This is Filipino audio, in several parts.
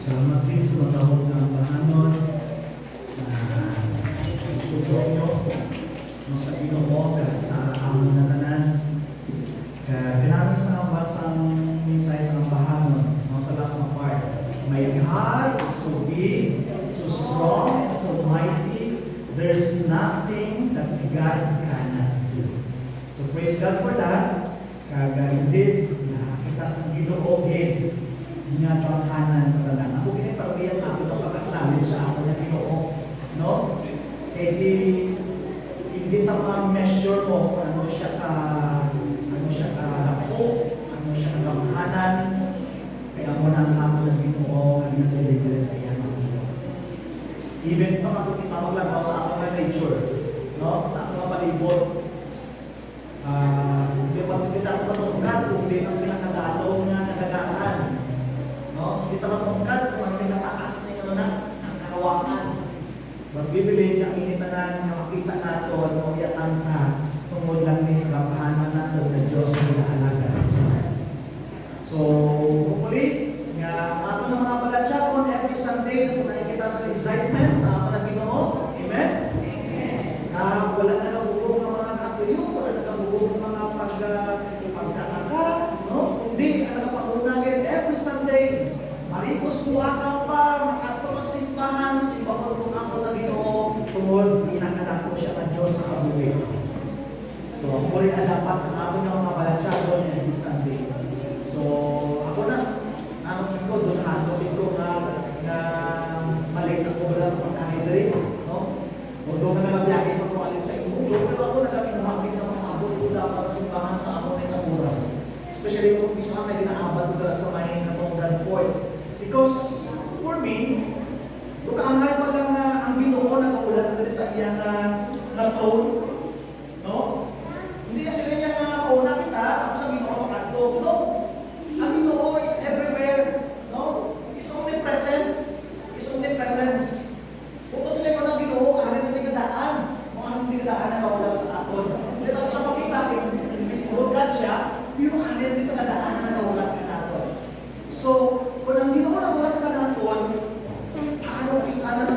Salamat din sa matawag ng pahanon na tutulong nyo sa Ginoo sa amon na tanan. Kaya pinami sa basang minsay sa pahanon sa last na part. My God is so big, so strong, and so mighty. There's nothing that God cannot do. So praise God for that. Kagandid na kita sa Ginoo gid nga panghanan sa tanan. Ako kini pagbiyan ako ng pagkaklaro sa ako na Ginoo, no? Eh hindi ta ma-measure mo kung ano siya ka dako, ano siya ka panghanan. Kaya mo nang ako ng Ginoo nga ginaselebrate sa iya mga Ginoo. Even pa ako kitawag lang ako sa akong nature, no? Sa akong palibot. Hindi pa kita ako matungkad kung hindi ang pinakadalaw nga nagagaan. No? Hindi tayo matungkad kung ang pinakataas na ang kahawakan. Magbibilin ang initanan na makita nato at magyatan ka tungod lang ni sa kapahanan nato na Diyos ang inaalaga. So, hopefully, nga ato na mga palatsakon every Sunday kung nakikita sa excitement sa ato na Ginoo. Amen? Wala na kabugong ang mga katuyo, wala na kabugong ang mga pagkataka, no? Kundi, ang nakapangunagin every Sunday, marikos buwakaw pa, makato sa simbahan, simbahan kung ako na Ginoo, tungod, inakanak ko siya ng Diyos sa kabuhi. So, ako rin ang dapat ng ato ng mga palatsakon every Sunday. So, ako na, naman ko, doon hanapin ko na maliit ako wala sa pagkahidrate, no? Doon ka nagabiyahin pa kung alin sa inyo. Pero ako nagkakinuhapin na makaabot ko dapat simbahan sa amon na oras. Especially kung isa may ginaabat ko sa may natonggan Fort. Because, for me, doon kaangay pa lang ang Ginoo nag-uulat na sa iya na tone. No? Hindi na sila niya kauna kita, tapos ang Ginoo makadto. No? Ang Ginoo is everywhere. No? Is omnipresent. Is omnipresence. Kung sila ko ng Ginoo, arin ng tigadaan. Mga tigadaan na kaulat sa aton. Hindi natin siya makita, invisible God siya, pero arin din sa kadaan na kaulat ka natin. So, kung ang Ginoo naulat ka natin, ano isa na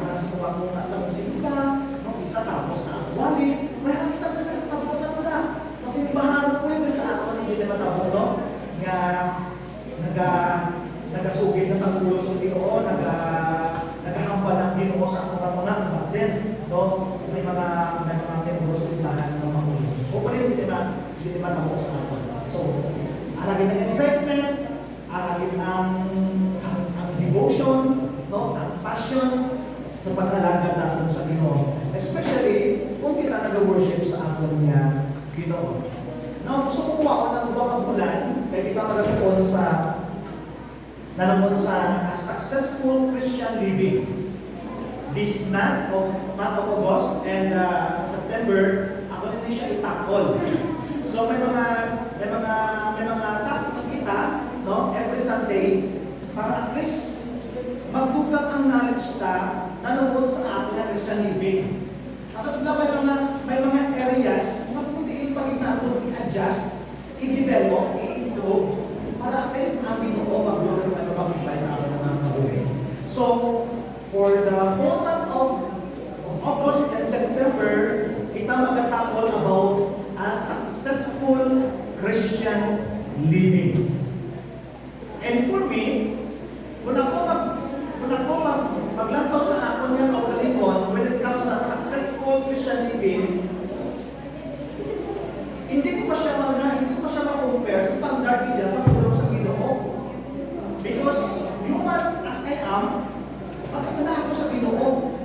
nasa mga kung nasa musikla, no? Isa tapos na ang wali, may isang na nagtatapusan mo na. Kasi bahan ko rin sa aton, hindi na matapos, no? Nga, nagasugit na sa tulong sa Ginoo, nagahambal ang Ginoo sa akong mga kapatid, no? May mga membro simbahan ng mga ulo. O pa rin, hindi naman ako sa akin. So, alagin ang excitement, alagin ang devotion, no? Ang passion sa pag-alaga natin sa Ginoo. Especially, kung kita nag-worship sa atin niya Ginoo. Now, gusto ko kuha ko ng mga bulan, kaya kita magagawin sa a successful Christian living. This month of August and September, ako din siya itakol. So may mga topics kita, no, every Sunday para at least magdugang ang knowledge ta nalungkot sa atin na Christian living. At sila may mga areas na kundiin pag natin i-adjust, i-develop, i-improve para at least ang Ginoo mag-glorify o mag-glorify sa atin ng mga kabuhi. So, for the whole month of August and September, kita magkatapol about a successful Christian living. And for me, kung ako maglantaw sa ako niya kaugalingon, when it comes sa successful Christian living, hindi ko pa siya ma-compare sa standard niya sa tulong sa Ginoo. Because human as I am, magsala ako sa Ginoo.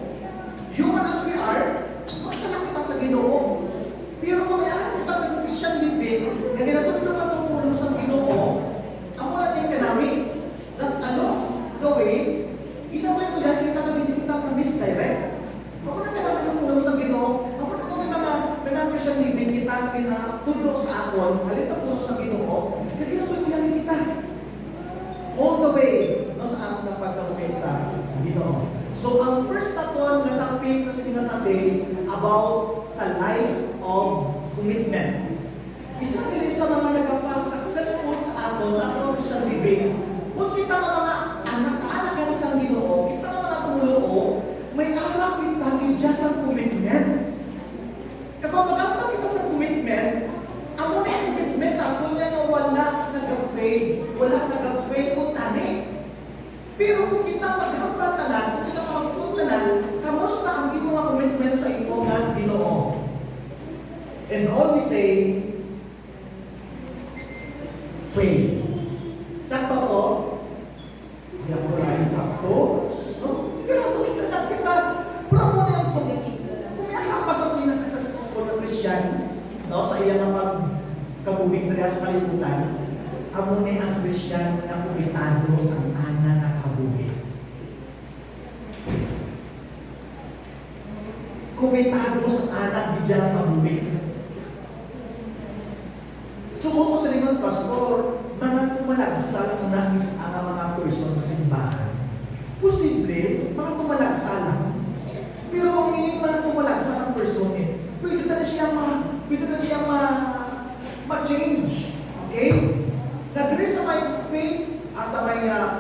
Human as we are, magsala kita sa Ginoo. Pero kung ayaw kita sa Christian living, na ginatulungan sa tulong sa Ginoo, ang wala din kanami, that the way, ginawin ko yan, kita misdirect. Ako na kami sa tulong sa Ginoo, ako na kami mga Christian living, kita pinatulong sa aton, halin sa tulong sa Ginoo, kaya ginawin ko yan kita. All the way, no, sa ating ng pagkakamay sa Ginoo. So, ang first naton na topic sa sinasabi about sa life of commitment. Isa nila sa mga nagpa-successful sa aton, sa ating Christian living, kung kita mga anak And always say, faith. Sakto ko? Sige ako rin sakto. No? Sigurado kita. Pero mo na yung kumiyakapa sa pinaka-successful na Christian, no? Sa iyang pagkabuhing na sa kalibutan, amo ni ang Christian na kumitado sa ana na kabuhi. Kumitado sa ana di dyan kabuhi. Subo ko sa lingon, Pastor, mga tumalagsa na ang mga person sa simbahan. Posible, mga tumalagsa lang. Pero ang ining mga tumalagsa ang person pwede na siya ma-change. Okay? Kadiri sa may faith,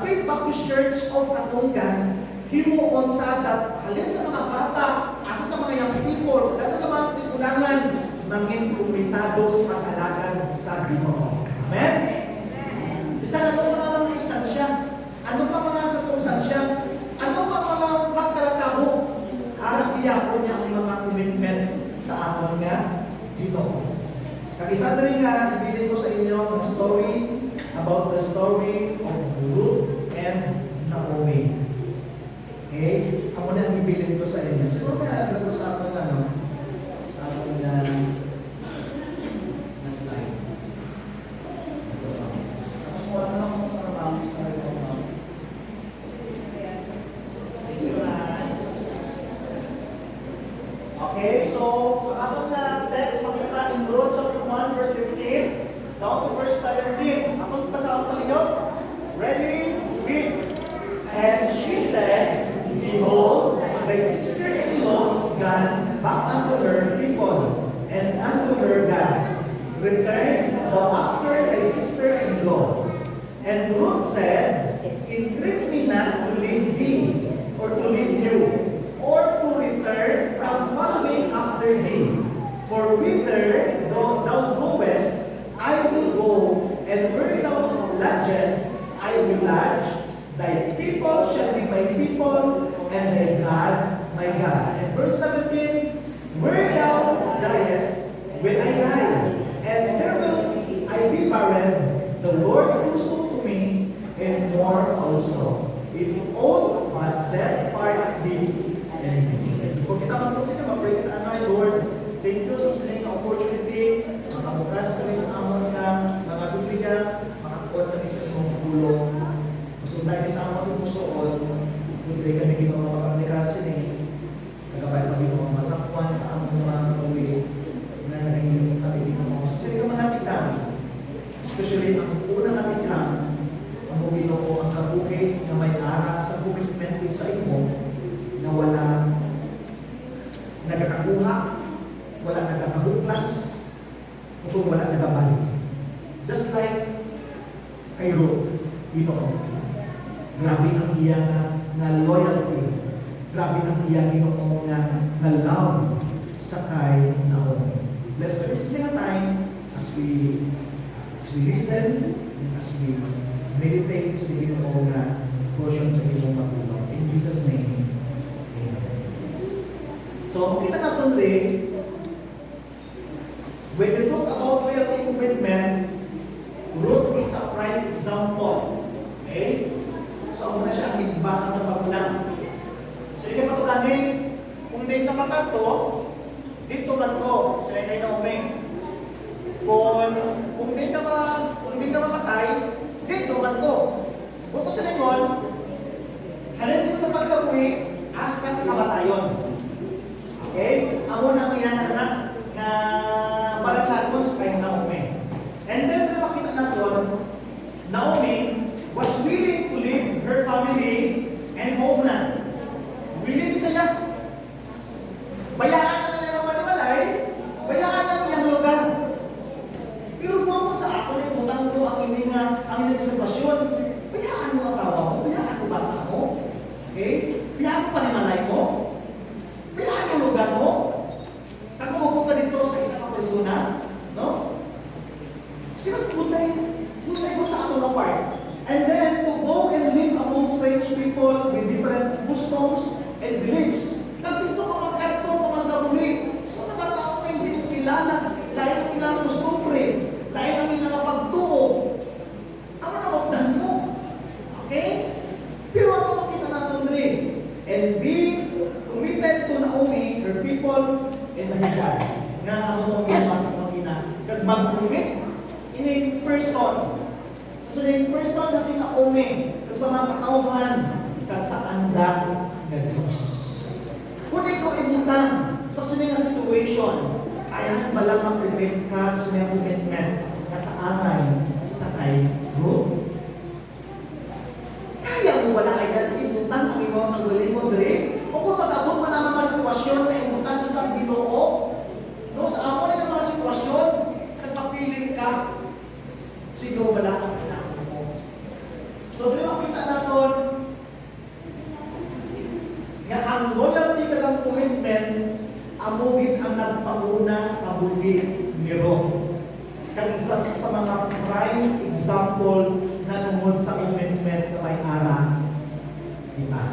Faith Baptist Church of Katongan, himuon ta halin sa mga bata, asa sa mga young people, asa sa mga tigulangan, mangin kumitado sa pag-alagad sa Ginoo. Amen? Isa na mga instansya, ano pa mga sirkumstansya, ano pa mga pagkalatabo, harap iyapon niya ang mga commitment sa aton nga Ginoo. Kag-isa na rin nga, ibigay ko sa inyo ang story about the story of Ruth and Naomi. Okay? Ako na ang ibilin ko sa inyo. Siguro kaya alam ko sa atin sa atin na slide. Tapos mo na lang kung saan ang sa ito. Okay, so aton na text makita in Ruth chapter 1 verse 15 down to verse 17. Aton pa sa aton ninyo. Ready? Read. And she said, Behold, thy sister-in-law is gone back unto her people and unto her gods. Return thou after thy sister-in-law. And Ruth said, Entreat me not to leave thee, or to leave you, or to return from following after thee. For whither thou goest, I will go, and where thou lodgest, I will lodge. Thy people shall be my people, and thy God my God. And verse 17, Where thou diest, will I die, and there will I be buried. The Lord do so to me, and more also. If all but that part thee, and kung kita mag-pray kita Lord, thank you sa sining opportunity, makabukas kami sa amon nga mga dubliga, makakuha kami sa imong bulong. Masunday ni sa amon musuon, dubliga kami ginawa mapaplikasi ni kagabay pag mga masakwan sa amon mga kawi na naging kami ginawa. Sa sining manapit kami, especially ang unang napit kami, ang Ginoo ang kabukid na may ara sa commitment sa imo na wala nagkakakuha, wala nagkakahuklas, o kung wala nagkabalik. Just like kay Ruth, Ginoo. Grabe ang iya na loyalty. Grabe ang iya Ginoo na love sa kay Naomi. Let's spend a time as we listen, as we meditate sa Ginoo na portion sa iyong matulog. In Jesus' name, amen. So, kita natin rin, when you talk about loyalty commitment, Ruth is a prime example. Okay? So, muna siya ang ibasa ng pagulang. So, hindi pa ito kami, kung hindi ka makato, dito man ko, sa inay na uming. Kung hindi ka makatay, dito man ko. Bukod sa lingon, halin din sa pagkakuwi, as ka sa kamatayon. Okay? Amo na ang iyang anak na balatsyan mo sa kayong Naomi. And then, makita natin, Naomi was willing to leave her family and homeland. Willing din siya. Bayaan na niya manimalay, bayaan na iyang lugar. Pero kung sa ako na ibutang ko ang inyong sitwasyon, bayaan mo asawa mo, bayaan mo bata mo. Okay? Bayaan mo panimalay mo. Bayaan mo lugar mo. Nag-uupo ka dito sa isang persona, no? Kaya kulay ko sa atong part. And then, to go and live among strange people with different customs and beliefs. Nandito ka magkanto, ka magkabuli. So, mga tao na hindi mo kilala. and being committed to Naomi, her people, and Mahigad. Nga ang Naomi magina. Kag mag-commit in a person. So in person na si Naomi, sa mga katauhan, kag sa anda ng Diyos. Kung ikaw ibutang sa sining situation, ayahan ba lang mag-prevent ka sa sining commitment na kaangay sa kay group? Kaya mo wala kaya ibutang ang iyong kagaling mo dire? O kung pag-abot mo na mga sitwasyon na ibutang ka sa Ginoo, no, sa amo na yung mga sitwasyon, nagpapilit ka, siguro wala kang kailangan mo. So, doon makita natin nga ang loyalty kagang commitment amugit ang nagpanguna sa kabuhi ni Ruth. Kag isa sa mga prime example na tungod sa commitment na may ara kita.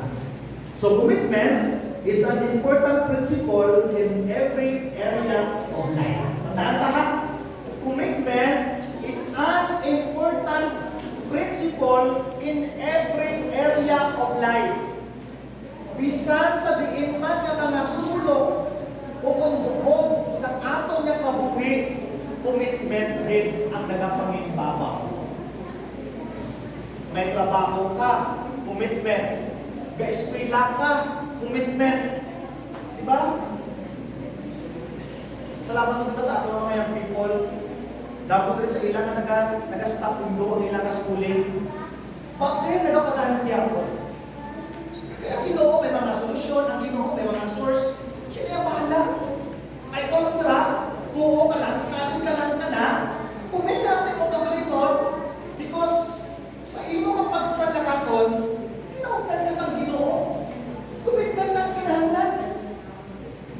So commitment is an important principle in every area of life. Tandaan lahat, commitment is an important principle in every area of life. Bisan sa diin man nga mga sulok o kung duog sa ato nga kabuhi, commitment rin ang nagapangimbabaw. May trabaho ka, commitment. Ga-eskwela ka, commitment. Diba? Salamat mo sa ato mga young people. Dapat rin sa ilang na nag-stop window ang ilang schooling. Back then, nagapadahan ako. Kaya Ginoo may mga solusyon, ang Ginoo may mga source. Siya niya bahala. Ay kontra, buo ka lang, salin ka lang ka na, commit ka sa iyong kagalingon, because sa iyong kapagpalakaton, inauntan ka sa Ginoo. Commitment lang kinahanglan.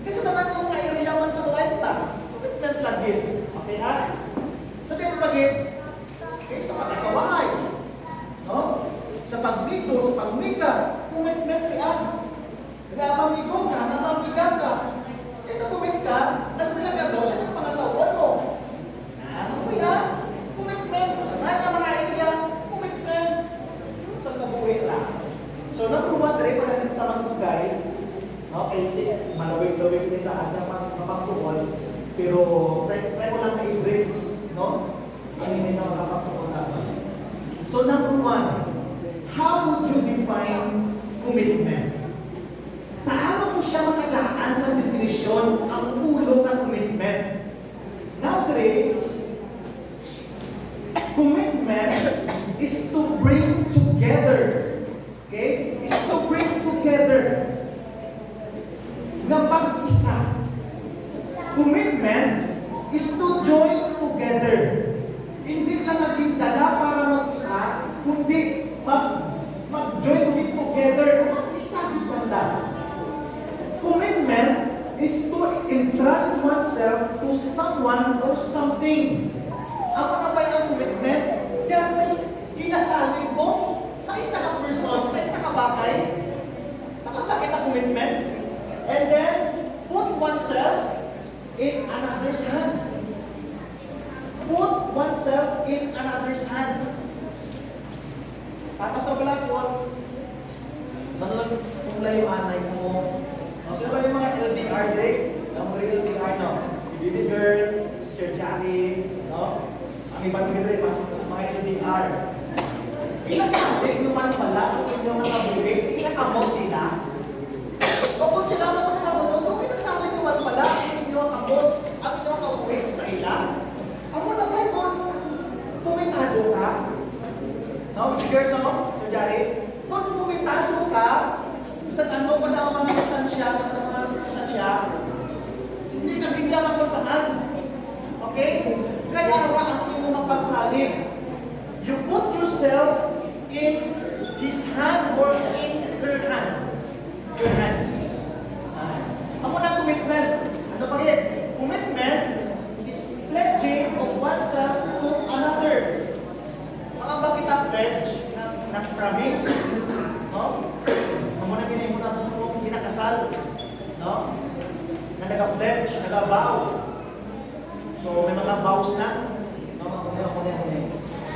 Kasi naman kung kairiyaman sa lifetime, commitment lang din. Okay ha? Sa tingin bagit, okay, sa pag-asawahay, no? Sa pagmigo, sa pagmika, commitment kaya. Nag-amamigo ka, namamiga ka. Ito commit ka, nas pinagado siya ng pangasawan mo. Ano mo yan? Commitment sa kanya mga area, commitment sa kabuhay lang. So number one, rin pala ng tamang bugay, okay, malawig-lawig din lahat ng mapagtuhol, pero try ko lang na i-brief, no? Ang hindi na makapagtuhol natin. So number one, how would you define commitment? Paano mo siya matagaan sa definisyon ang ulo ng commitment? Now, Dre, commitment is to bring together. Okay? Is to bring together. Nga pag-isa. Commitment is to join together. Hindi lang naging dala para mag-isa, kundi mag-join together. Mag-isa din sanda. Commitment is to entrust oneself to someone or something. Ako na ba yung commitment? Kaya may kinasaling ko sa isa ka person, sa isa ka bagay. Nakabakit ang commitment? And then, put oneself in another's hand. Put oneself in another's hand. Para sa balakon, kung layo anay mo, sino ba yung mga LDR day? Ang mga LDR, no? Si Baby Girl, si Sir Jackie, no? Ang ibang rin, mga LDR. Inasabi naman pala ang inyong mga bibig, sila kamot nila. O kung sila matapagod, kung inasabi naman pala ang inyong kamot, ang inyong kabuhi sa ila, ang mga ba kung kumitado ka? No? Si Girl, no? Sir Jackie? Kung kumitado ka, sa tanong mo na ang mga instansya, hindi ka bigla magpapaan. Okay? Kaya ra ang iyong mga pagsalig. You put yourself in his hand or in her hand. Your hands. Ako na commitment. Ano pa rin? Commitment is pledging of oneself to another. Mga ba kita pledge ng promise? No? Muna mo natin kung kinakasal, no? Na nag-pledge, nag-vow. So, may mga vows na. No?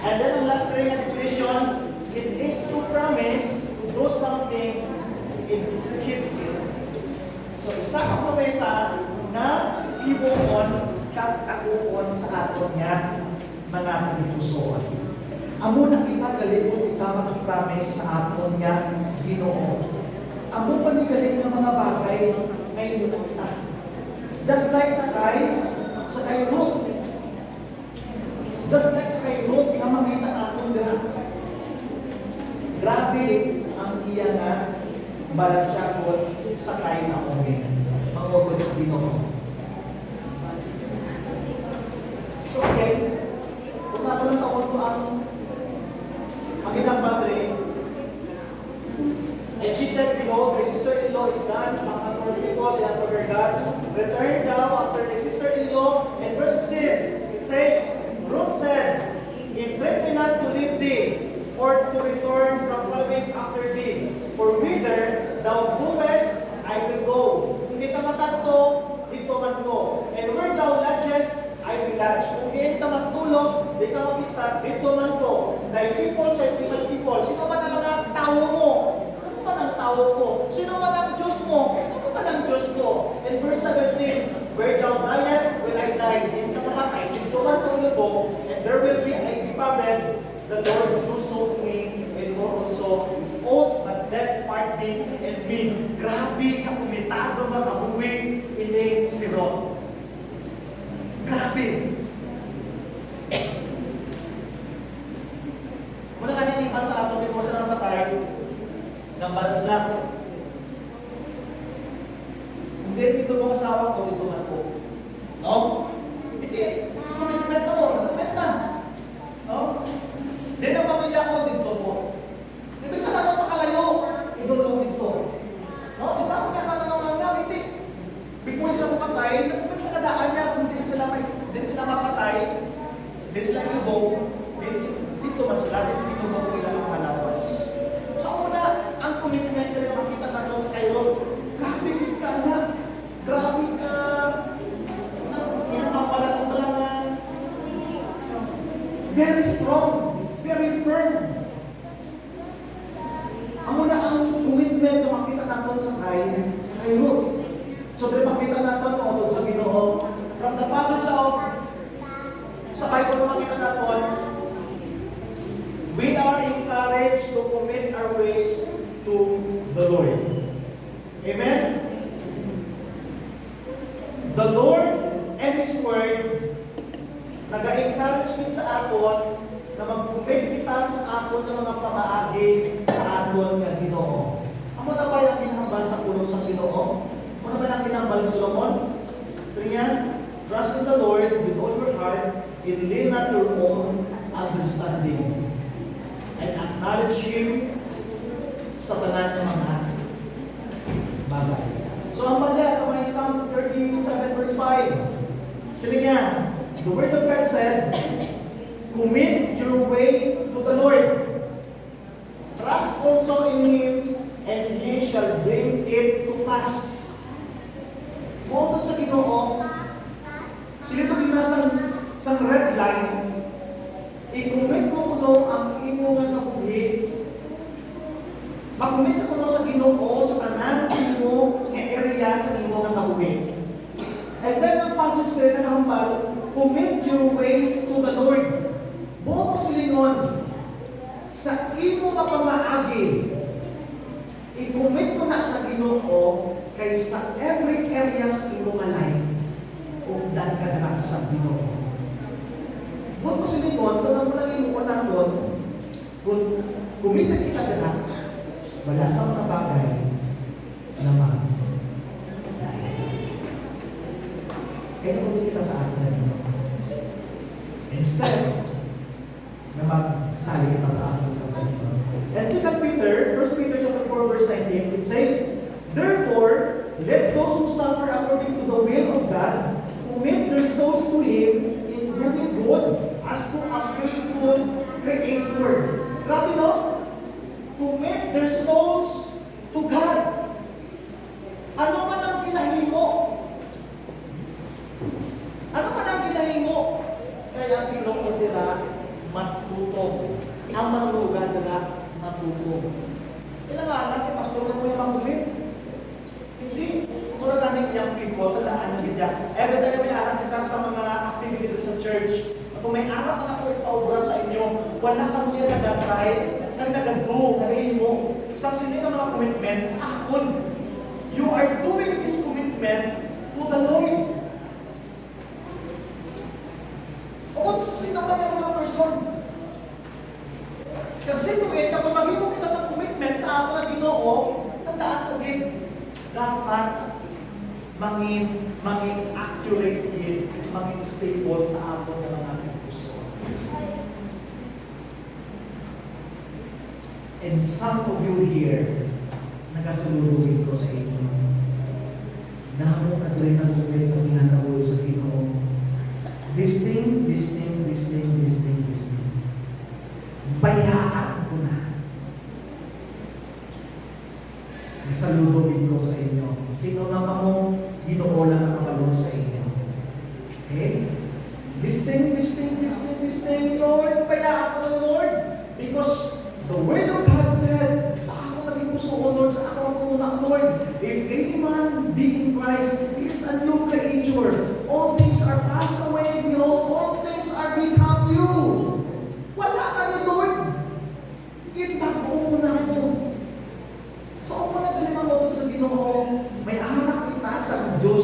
And then, ang last ring na definition, it is to promise to do something in keep it. So isa ka promesa na himuon kag taguon sa aton nga mga pagituson. Amo na kita galing kita mag-promise sa aton nga Ginoo. Amo pa ni galing nga mga bagay ngayon na kita. Just like sa kay Ruth. Just like sa kay Ruth nga makita natin dira. Grabe ang iya nga balansyagon sa kay Naomi. Mangugod sa Ginoo. So again, kung ako lang tawag ko ang ilang padre, and she said, behold, my sister-in-law is gone among other people and other gods. Return thou after thy sister-in-law. And verse 6, it says, Ruth said, entreat me not to leave thee, or to return from following after thee. For whither thou goest, I will go. Hindi ka matanto, dito man ko. And where thou lodgest, I will lodge. Kung hindi ka magtulog, di ka mag-start, dito man ko. Thy people shall be my people. Sino man ang mga tao mo? Ano man ang tao ko? Sino man ang Diyos mo? Ano man ang Diyos ko? And verse 17, where thou diest, will I die. Hindi ka mamatay, dito man tulog ko, and there will be a departed. The Lord will do so to me, and more also, oath but death parting and me. Grabe ka umitado makabuhi ini si Ruth. Grabe. Muna kaninipan sa ato, before sa namatay, ng balas lang. Hindi, dito mo asawa ko, dito man ko. No? Hindi, commitment na ko, commitment na. No? Hindi ang pamilya ko, dito ko. Hindi sa tanong makalayo, idulong dito. No? Di ba? Kung nakananong lang, hindi. Before sila mapatay, nagpapit sa kadaan niya, kung din sila mapatay, din sila ilubog, dito man sila, dito mo ilang mga allowance. So una, ang commitment na makita natin sa kayo, grabe ka na, grabe ka, kinapapalalang-palangan, very strong, very firm. Ang una, ang commitment na makita natin sa kayo. So, makita natin kung sa Ginoo, from the passage of sa Bible na makita natin, we are encouraged to commit our ways to the Lord. Amen? The Lord and His Word nag-encourage din sa aton na mag-commit kita sa aton ng mga pamaagi sa aton ng Ginoo. Amo na ba yung pinahambal sa puno sa Ginoo? Ano ba yung pinahambal ni Solomon? Ito yan, trust in the Lord with all your heart and lean not your own understanding. And acknowledge Him sa tanan ng mga bagay. So ang bagay sa may Psalm 37 verse 5, sila niya, the word of God said, commit your way to the Lord. Trust also in Him, and He shall bring it to pass. Buong sa Ginoo, sila ito sa red line, i-commit mo kuno ang imo nga kabuhi. Mag-commit kuno sa Ginoo sa tanan imo nga area sa imo nga kabuhi. And then ang passage na nakahambal, commit your way to the Lord. Buong silingon, sa imo nga pamaagi, i-commit mo na sa Ginoo kay sa every area sa imo nga life, kung dan ka na sa Ginoo. Buong silingon, kung ang lang imo naton, kung kumita kita na, wala sa mga bagay na kaya kung kita sa atin na dito. Instead, na magsali kita sa atin sa dito. And 2 Peter, 1 Peter chapter 4, verse 19, it says, therefore, let those who suffer according to the will of God commit their souls to Him in doing good as to a faithful Creator. Grabe no? Commit their souls to God. Ano man ang kinahimo? Ano man ang kinahimo? Kaya ang Ginoo nila matutog. Ang may anak na ako ipaubra sa inyo, wala kang kuya nag-try, nag-do, nag-imo. Saksi nila mga commitment sa akon. You are doing this commitment to the Lord. O sino ba yung mga person? Kagsinuin, kapag maghimo kita sa commitment sa ako na Ginoo, tandaan ko din, dapat mangin accurate din, mangin stable sa ako ng mga gusto. And some of you here, nagasaluluhin ko sa inyo, namo at rin ang kumit sa pinatabulo sa Ginoo. This thing. Bayaan ko na. Nasaluluhin ko sa inyo. Sino na kamo, Ginoo lang ang kabalong sa inyo. Okay? This thing, Lord, bayaan ko na, Lord. Because the Word of God said, sa ako naging puso ko, Lord, sa ako ang pumunang, Lord, if any man be in Christ, he is a new creature. All things are passed away, behold, all things are become new. Wala ka ni Lord. Ibago mo na ako. So, ako nagalimang mo sa Ginoo, may anak kita sa Diyos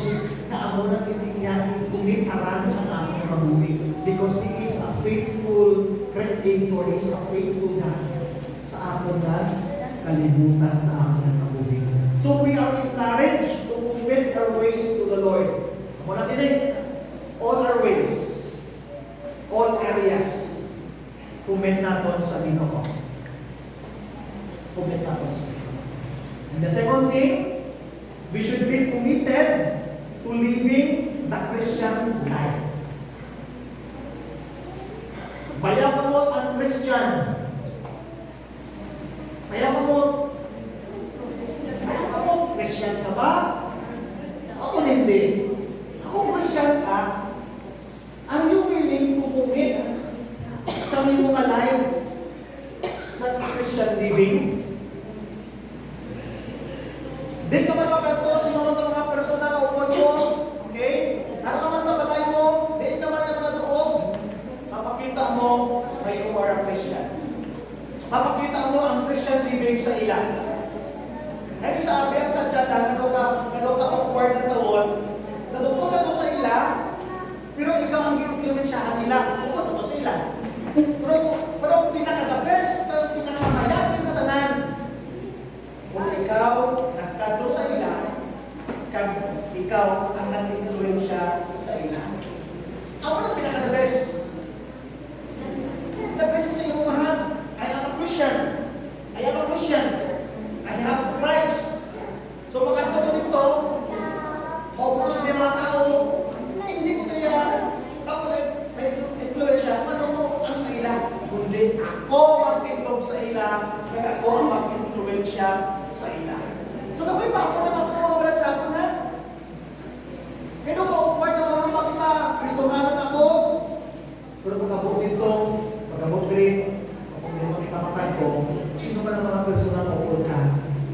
na amo na titiyakin kumitaran sa aking mabuhi. Because He is a faithful Creator, He is a faithful God sa aking na kalibutan sa aking mabuhi. So, we are encouraged to commit our ways to the Lord. Amo natin all our ways, all areas, commit natin sa Ginoo. Commit natin sa Ginoo. And the second thing, we should be committed to living the Christian life. Bayakan mo ang Christian. Bayakan mo, Christian ka ba? Ako hindi. Ako Christian ka. Are you willing to commit sa iyong life sa Christian living? Di ka man makanto sa mga persona na upod mo, okay? Ano ka man sa balay mo, di ka man ang mga loob, mapakita mo na you are a Christian. Mapakita mo ang Christian living sa ilan. Kaya sabi ang sadya lang, nagaw ka awkward na tawon, nagupod ka to sa ila, pero ikaw ang i-influensyahan nila, upod ka to sa ila. Pero ang pinaka-the best, ang pinaka-mayatin sa tanan, kung ikaw nagkado sa ila, kag ikaw ang nag-influensya sa ila. Ako na pinaka-the best. The best sa iyong mahal. I am a Christian. I am a Christian. I have Christ. So makadto ko dito, hopeless na mga tao, hindi ko kaya, ako may influensya, ano mo ang sa ila? Kundi ako magtindog sa ila, kaya ako ang mag-influensya sa ila. So gawin pa ako na mga sa ako na? Pero ko, upward na mga makita, Kristohanan ako, pero pagkabot dito, pagkabot rin, kapag hindi makita makan ko, sino ba ng mga persona na upod ka,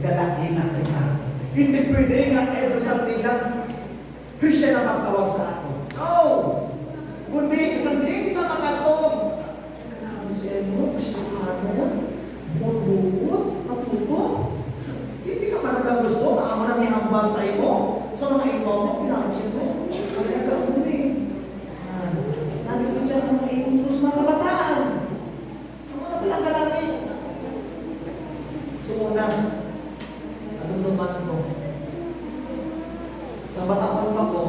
galagin na kita. Hindi pwede nga every Sunday lang, Christian ang magtawag sa ako. No! Kundi, isang hindi kita makatog. Kailangan siya mo, Kristohanan, buot-buot, matuto. Hindi ka talagang gusto, baka mo nang ihambal sa iyo. Sa mga iba mo, pinansin mo. Kaya ka uli. Nandito siya ng mga iutos mga kabataan. Mga walang kalami. So una, ano naman ko? Sa Bataan ako,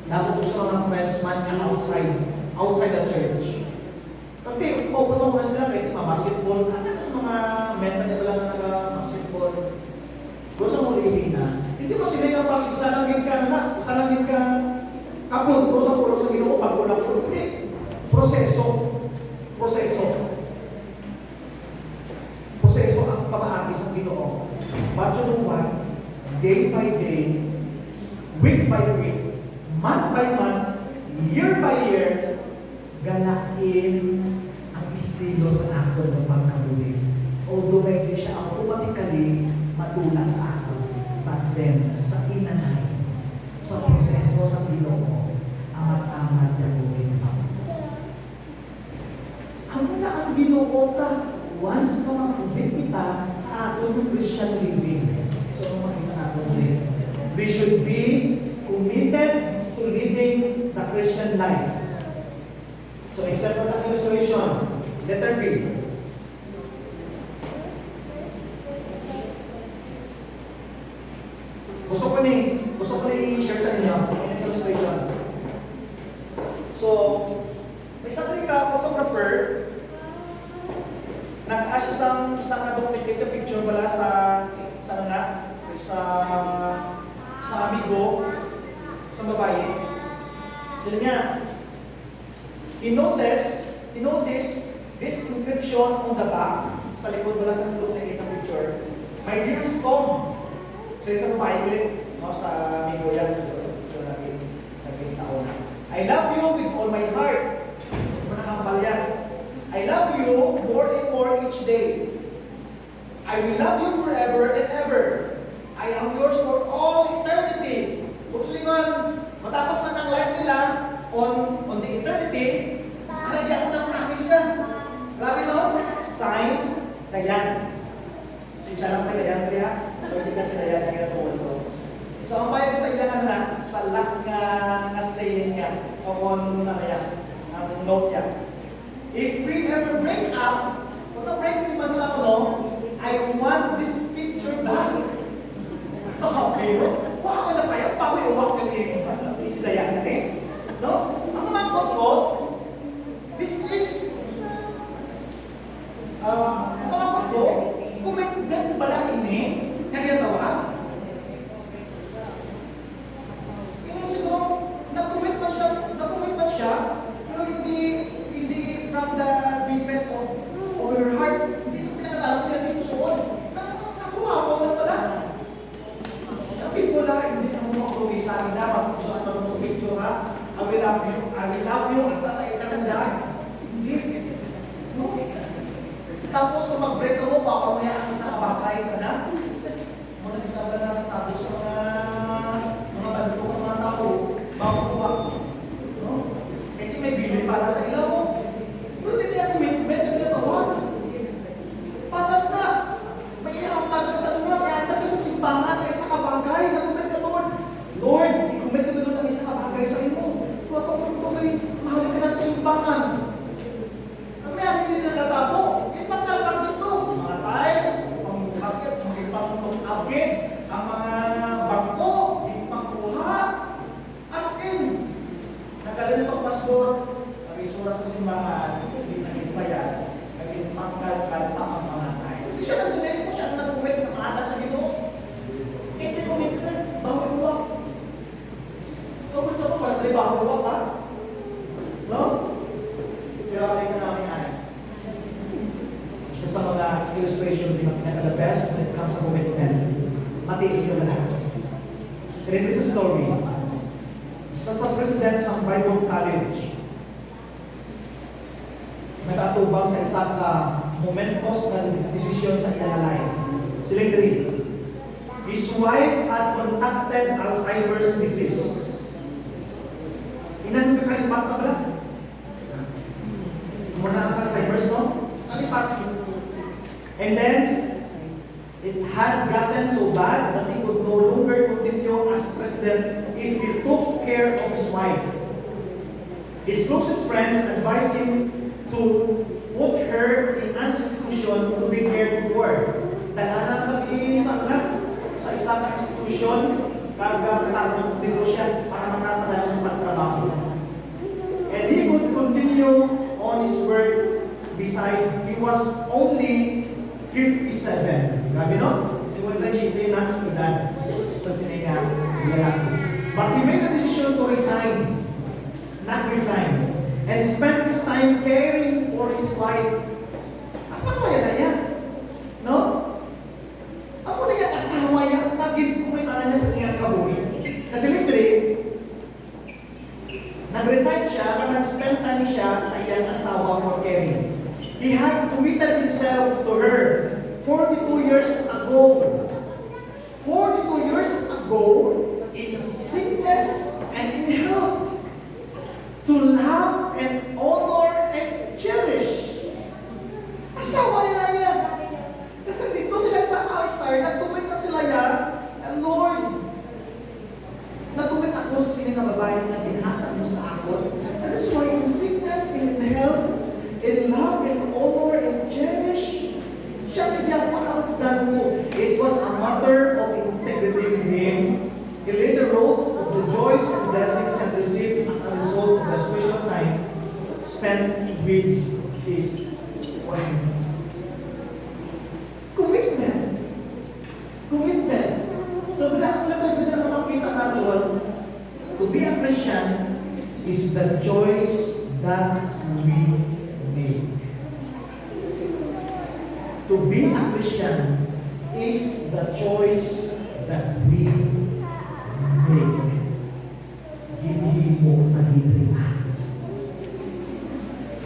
dapat ko sa mga friends man niya outside the church. Kasi, open mo sila, pwede basketball. Kaya sa mga meta nila lang nag-basketball. Gusto mo lihin na, hindi mo sila kapag isalangin ka kapunto sa pulo sa Ginoo, pag wala po, hindi. Proseso ang pamaagi sa Ginoo. But you know what? Day by day, week by week, month by month, year by year, galain ang estilo sa ako ng pagkabuhi. Although hindi siya automatically matula sa ako, but then sa inanay, sa proseso sa Ginoo, amat-amat na buhin ako. natin yung Christian living. So, makita natin din. We should be committed to living the Christian life. So, example ng illustration. Letter B. Gusto ko ni i-share sa inyo ang illustration. So, may isang photographer, nag-ask isang documented picture pala sa amigo, sa babae. Sila niya, he noticed this inscription on the back, sa likod pala sa documented picture, "My dearest Tom," sa babae ulit, no, sa amigo yan, sa picture naging taon. "I love you with all my heart." Manakambal yan. "I love you more and more each day. I will love you forever and ever. I am yours for all eternity." Kung sulingan, matapos na ng life nila on the eternity, haragyan ko ng promise yan. Grabe no? Sign na yan. Siya lang pala yan, kaya hindi kasi na yan, kaya ito. So, ang bayad sa ilang na, sa last nga saying niya, o on na yan, ang note niya. "If we ever break up," kung na-break din masala ko, no, "I want this picture back." Okay, no? Waka ko na kaya, pawi-uwak ng isi Dayan na eh. No? Ang mamakot ko, this is, ang mamakot ko, commitment pala ini, kaya tawa. Ini siguro, nag-commitment siya, pero hindi from the deepest of her heart. Hindi sa pinakatalang siya dito suot. Nakuha ko lang pala. Sabi ko lang, hindi na mo ako sa akin dapat kung saan mo sa picture ha. I will love you, hasta sa eternidad. Hindi. No. Tapos kung mag-break mo, papamaya ang isang abakay ka na. Muna isang na tapos sa mga banto ng mga tao, makukuha. No? Ito may bili para sa ilaw mo. Pero hindi niya commitment na ginagawa. Patas na. May iamtag ka sa luwa, may iamtag ka sa simpangan na isang kabagay. Nag-commit ka, Lord. Lord, i-commit ka doon ng isang kabagay sa imo. Kung ito may mahalin ka na sa simpangan. Ang may aking hindi nagtatapo. Ipagkalpag dito. Mga tiles, pang-hakit, pang-akit, ang mga bangko, pang-kuha. As in, nagaling itong pastor, nag-isura sa simbahan, hindi naging bayan, naging pangkalkalpa ang mga tiles. Kasi siya nag-donate mo, siya nag-commit na maata sa Ginoo. Hindi commitment, bawal-uwak. Kung gusto mo, pala bawal-uwak ha? No? Pero alay ka namin ay. Isa sa mga illustration din ang pinaka-the best when it comes to commitment. Matiin yung lahat. So, this is a story. Isa sa president sa Bible College, nag-atubang sa isang momentos na desisyon sa kanyang life. Silang three. His wife had contracted Alzheimer's disease. Inan ka kalipat na pala? Muna ang Alzheimer's, no? Kalipat. And then, it had gotten so bad that he could no longer continue as president if he took care of his wife. His closest friends advised him to put her in an institution to be cared for. Dalanan sa isang institution, kagagawin dito siya para makapalayo sa pagtrabaho. And he could continue on his work beside, he was only 57. Grabe no? Siguro na chito yun ang edad sa siniga. But he made a decision to resign. Not resign. And spend his time caring for his wife. Asawa yan na yan. No? Ako na yan, asawa yan. Pagin kumita na niya sa iyang kabuhi. Kasi literally, nag-resign siya, nag-spend time siya sa iyang asawa for caring. He had committed himself to her 42 years ago. 42 years ago, in sickness and in health, to love and honor and cherish. Asawa yan yan. Kasi dito sila sa is the choice that we make. To be a Christian is the choice that we make. Ginhimo ang hibrihan.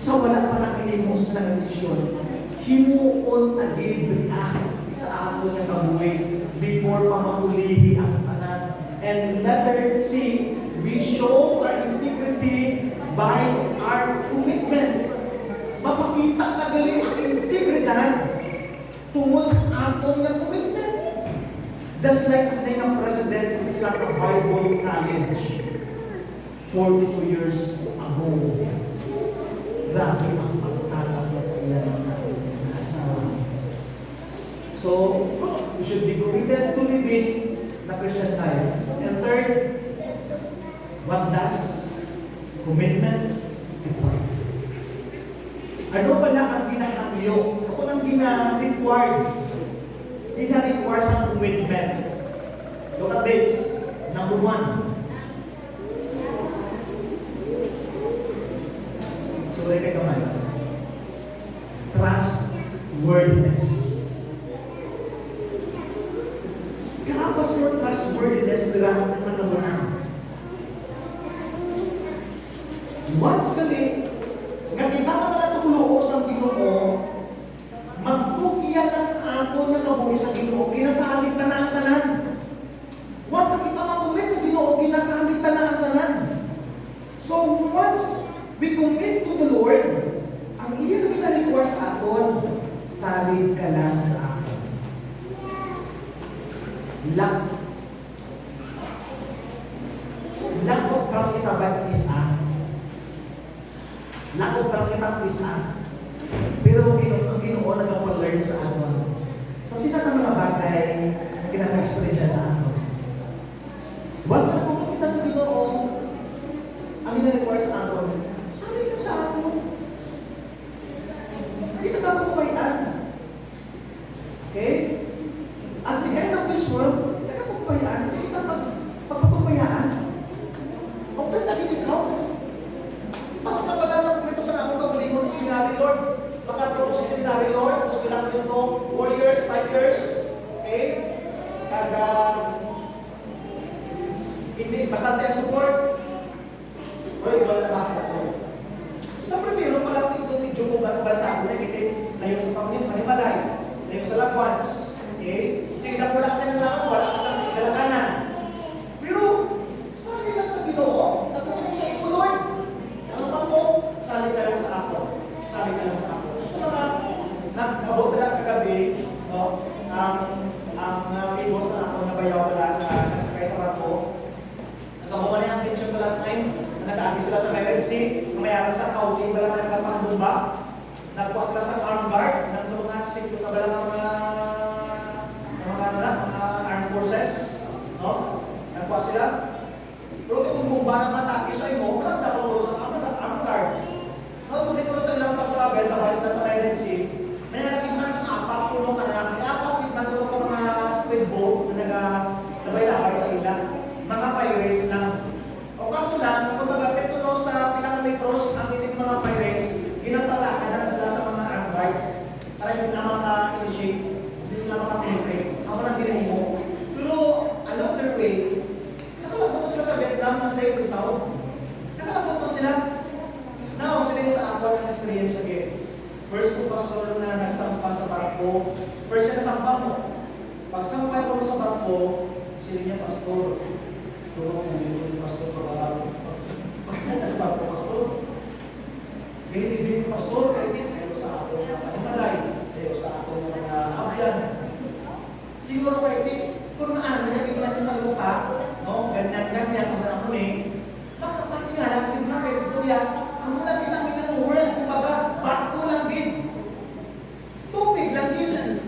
So wala pa na kahimo sa nag-desisyon. Himuon ang hibrihan sa ako niya kabuhi before pa makulihi ang tanan. And letter C, we show our integrity by our commitment. Mapakita na galing ang integridad tungkol sa aton na commitment. Just like sa sinayang president ng isang Bible College 42 years ago. Grabe ang pagtatap niya sa iyan ng asawa. So, we should be committed to living the Christian life. And third, what does commitment require? Ano pala ang ginahamyo? Ako nang gina-required? Gina-require sa commitment. Look at this. Number 1. Sorry kayo naman. Trustworthiness. Kapas mo trustworthiness nila ang nanamunan. Once kali, nakita mo na tuluo sa Ginoo, magpugyan na sa ako na kabuhi sa Ginoo, kinasalit na ang tanan. Once kita mag-commit sa Ginoo, kinasalit na ang tanan. So once we commit to the Lord, ang iya na require sa aton, salit ka lang sa akin. Lack of trust kita ba is lack of trust kita is pero ang Ginoo nagpa-learn sa aton. So sino ka mga bagay na kinaka-experience sa aton? Once na kung kita sa Ginoo, ang ina-require sa aton, salit ka sa aton. Hindi ka kapupayan. Okay? At the end of this world, hindi ka kapupayan. Hindi kita pagpapapayaan. Ang ganda ikaw. Bakit sa pagkatapos nito sa akong kapalingon sa seminary, Lord? Bakit ako sa seminary, Lord? Tapos kailangan nito 4 years, 5 years. Okay? Kada hindi, bastante ang support. Pero ikaw na bakit ako? Sa primero, palang ito ni Jumugat sa bansa ko na ikitin, layo sa pamilya, manimalay, layo sa loved ones. Okay? Sige na po lang ka ng lang, wala ka sa galakanan. Pero, sali lang sa Ginoo, nagpupunta sa ito, Lord. Ang pa mo, sali ka lang sa ako. Sali ka lang sa ako. So, sa mga nag-abot na lang kagabi, no, ang ibos na ako na bayaw pala, nagsakay sa barko. Nagkabuha na yung teacher ko last time, nag-aagi sila sa Red Sea, kumayara sa Kauli, bala na nagkapangumba. Nagkuha sila sa armed guard, nagtulong nga sa siklo na bala ng mga armed forces. No? Nagkuha sila. Pero kung bumba ng matake sa imo, walang nakaulo sa armed guard. No, kung ito sa ilang pag-travel, nabalik sila sa Red Sea, may nalapit man sa 4 pulong anak, may 4 man doon ng mga speedboat na nagabay-labay sa ila. Mga pirates lang. O kaso lang, kung magagapit ko sa pilang metros, ang ining mga pirates, ginapatakanan sila sa mga armed guard para hindi na maka-initiate, hindi sila maka-penetrate. Ako nang ginahimo. Pero along their way, nakalabot ko sila sa Vietnam na safe and sound. Nakalabot ko sila. Now, sila yung sa ako ng experience again. First ko pastor na nagsampa sa barko. First siya nasampa mo. Pag sampay ko sa barko, sila niya pastor. Tulong mo dito yung pastor pag-alaro. Pagkakita sa barko, pastor. Hindi ko pastor, ayaw sa ako ng panimalay. Ayaw sa ako ng mga abyan. Siguro kahit kung naano, naging lang sa luka, no? Ganyan-ganyan, kung na ako bakit pati nga lang, hindi na kayo ito yan. Ang mula din namin ng world, kumbaga, barko lang din. Tubig lang din.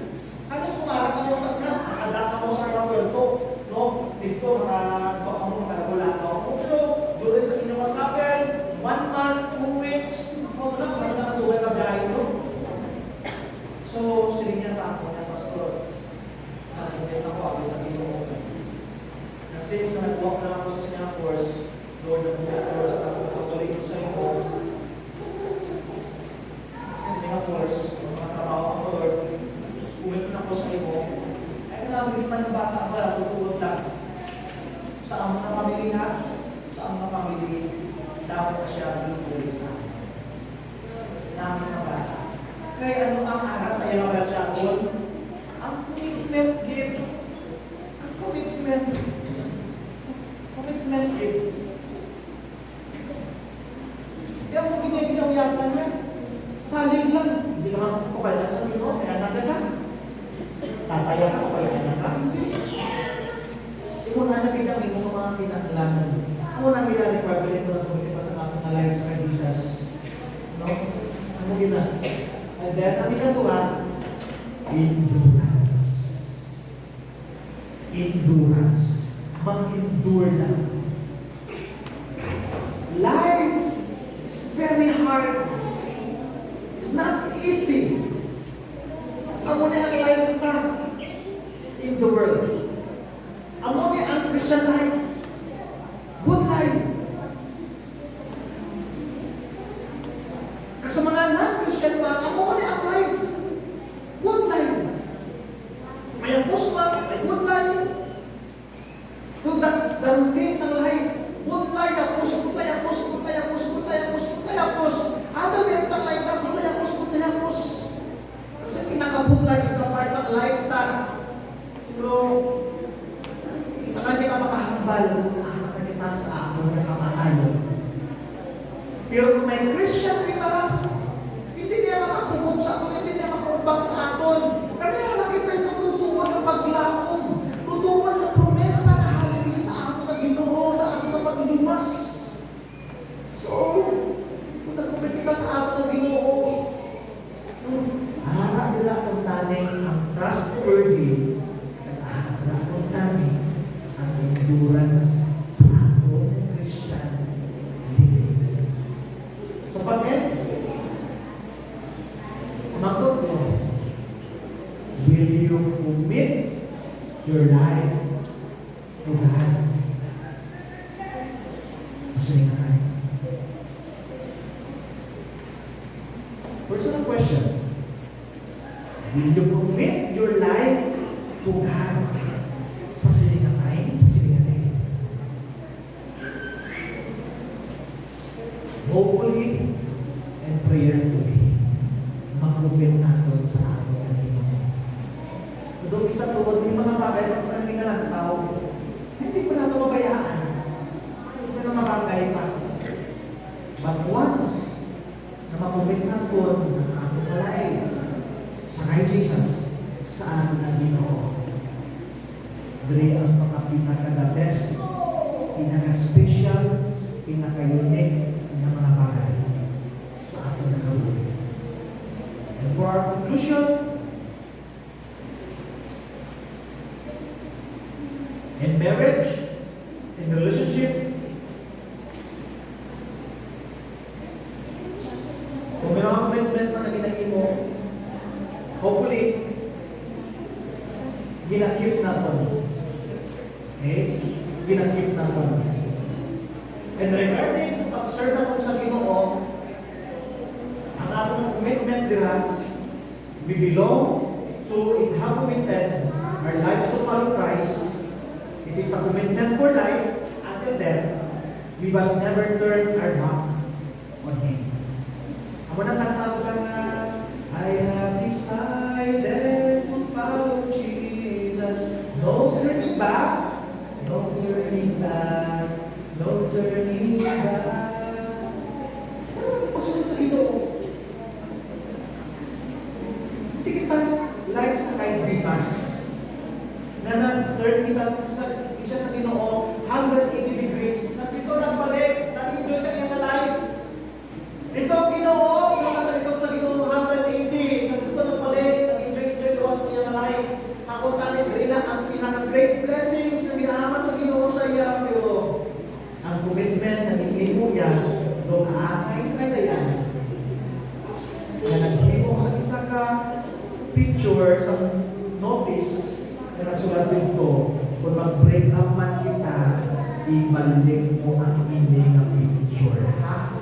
Ano sumarap ako sa na, nakadak ako sa mga world ko, no? Dito, makagula ako. Pero, during sa inyong travel, 1 month, 2 weeks, ako na, kung nakatuwag na biyahe ko. So, siling niya sa ako, na pastor, nakikita ako ako sa Ginoo. Na since na nag-walk na ako sa kanyang course, Lord, nag-walk sa ako hindi pa ng bata pa, tutuwag lang. Sa mga pamilya, sa mga pamilya, dapat siya tutuloy sa akin. Namin na bata. Kaya ano ang anak sa iyo mga chapon? Ang commitment gift. Ang commitment. Commitment gift. Kaya kung ginaginawyatan niya, saling lang. Hindi naman ko kaya sa Pinoon, kaya nagdaga. Tataya ka, kaya ka. Hindi mo na nabigyan mo mga pinaglaman. Ako na minarequire ko rin mo na tumiti pa sa ating na lives kay Jesus. No? Ano gina? And then, ang ikatuwa, endurance. Endurance. Mag-endure lang. Life is very hard. It's not easy. Amo na ang life na in the world. Amo na ang Christian life. Good life. Kasi mga non-Christian man, amo na ang life. Good life. May apos man, may good life. So that's the routine sa life. Good life, apos, good life, apos, good life, apos, good life, apos, good life, apos. Adal yan sa life na, good life, apos, good life, apos. Kasi pinaka-good life yung kapar sa lifetime. Pero, baka di ka makahambal na kita sa ako na kamaayo. Pero kung may Christian kita, hindi niya makakubog sa aton, hindi niya makaubag sa aton. Kaya halagin tayo sa tutuon ng paglaong, tutuon ng promesa na halagin sa aton na Ginoo, sa aton na paglumas. So, kung nagkumit kita sa aton na Ginoo, harap nila kung taning ang trustworthy, at harap nila kung taning ang endurance sa aton Christian living. So, pag-end, magot mo, will you commit your life to God? Sasayin. Personal question. Will you commit your life to God? Sasayin. Hopefully and prayerfully, mag-commit natin sa ating Panginoon. Doon isa tuwag, yung mga bagay na pagkaling nga lang tao, hindi ko na ito mabayaan. Hindi ko na mabagay pa. But once na mag-commit natin ang ating life sa kay Jesus, sa ating Panginoon, diri ang mga pinaka-the best, pinaka-special, pinaka-unique na mga bagay sa ating nagawin. And for our conclusion, in marriage, in relationship, kung mayroong commitment na ginagin mo, hopefully, ginakip natin. Okay? Ginakip natin. And regarding sa pag-serve natin sa Ginoo, ang ating commitment dira, we belong to, in how committed our lives to follow Christ. It is a commitment for life until death. We must never turn our back on Him. Ako na kanta ko lang na, I have decided to follow Jesus. No turning back, no turning back, no turning back. Pasunod sa Ginoo. Hindi kita like sa kay Dimas. Na nag-turn kita sa Ginoo 180 degrees. Nandito nagbalik, nag-enjoy sa kanyang life. Dito Ginoo, pinakatalikod sa Ginoo 180. Nandito nagbalik, nag-enjoy sa kanyang life. Ako talit rin na ang pinaka-great blessings na ginahaman sa Ginoo sa iya. Pero ang commitment na nilimo niya, doon aakay sa kadayan, na naghimo sa isa ka picture sa notice na nagsulat dito, kung mag-break up man kita, ibalik mo ang hindi na picture. Ha?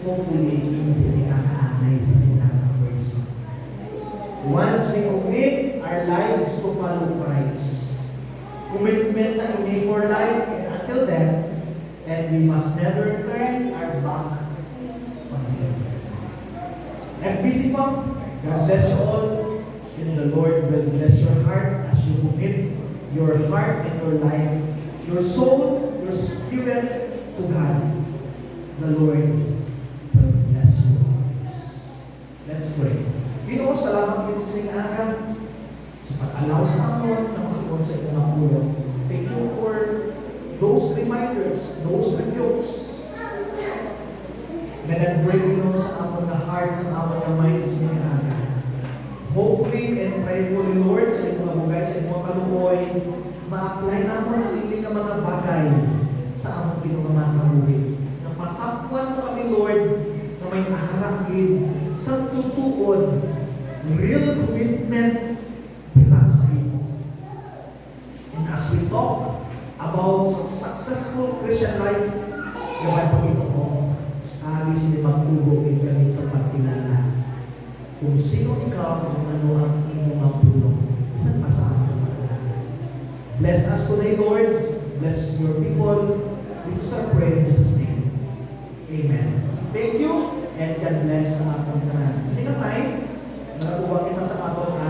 Hopefully, hindi ka nakaanay sa sinang person. Once we commit our our lives to follow Christ. Commitment na ini for life and until death, and we must never turn our back on Him. FBC Fam, God bless you all, and the Lord will bless your heart as you commit your heart and your life, your soul, your spirit to God. The Lord will bless you always. Let's pray. Ginoo, salamat kita sa inyong aga sa pag-allow sa amon na makakon sa inyong pulong. Thank you for those reminders, those rebukes na nag-bring sa amon na heart, sa amon na mind sa inyong aga. Hopefully and prayerfully, Lord, sa inyong mga bugay, sa inyong mga kaluoy, ma-apply naman ang hindi ng mga bagay sa among pinagmamakabuhi. Na pasakwan mo kami, Lord, na may aharapin sa tutuon, real commitment para sa iyo. And as we talk about successful Christian life, gawin po ito ko, alis ni magtulog kami sa pagkilala. Kung sino ikaw, kung ano ang iyong mapulong, isang pasama ka pagkilala. Bless us today, Lord. Bless your people. This is our prayer in Jesus' name. Amen. Thank you, and God bless sa atong tanan. Sige na tayo, nakakuha kita sa atong